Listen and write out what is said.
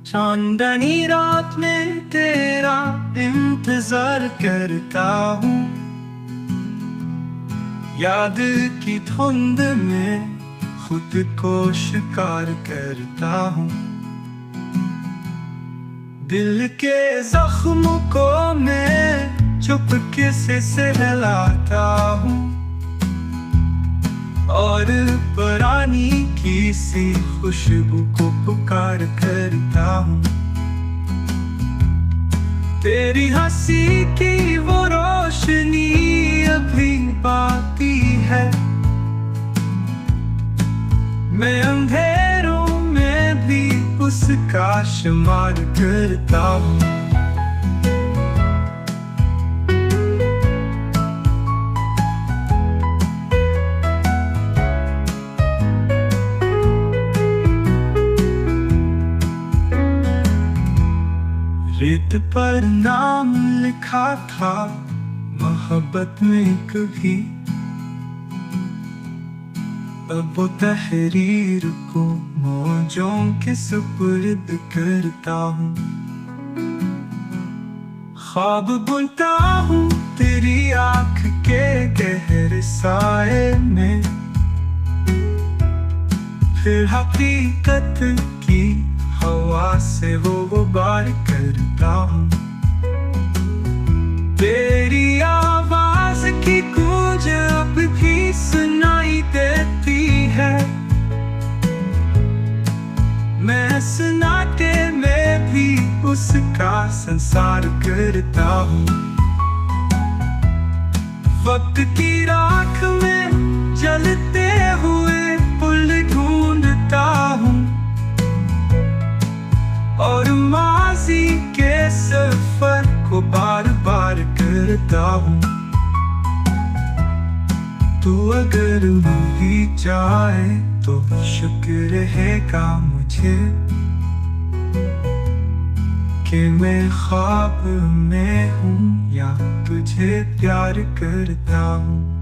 चांदनी रात में तेरा इंतजार करता हूँ, याद की धुंध में खुद को शिकार करता हूँ। दिल के जख्म को मैं चुपके से सहलाता हूँ और पुरानी किसी खुशबू को पुकार करता हूँ। तेरी हंसी की वो रोशनी अभी बाकी है, मैं अंधेरों में भी उसका शुमार करता हूँ। रेत पर नाम लिखा था मोहब्बत में कभी, अब वो तहरीर को मौजों के सुपुर्द करता हूँ। ख्वाब बुनता हूँ तेरी आँख के गहरे साए में, फिर हकीकत की हवा से वो गुबार करता हूँ। तेरी आवाज की गूंज अब भी सुनाई देती है, मैं सन्नाटे में भी उसका संसार करता हूँ। वक्त की राख में जलते हुए पुल ढूंढता हूँ और माजी के सफर को बार बार करता हूँ। तू अगर मिल जाए तो शुक्र रहेगा मुझे कि मैं ख्वाब में हूँ या तुझे प्यार करता हूँ।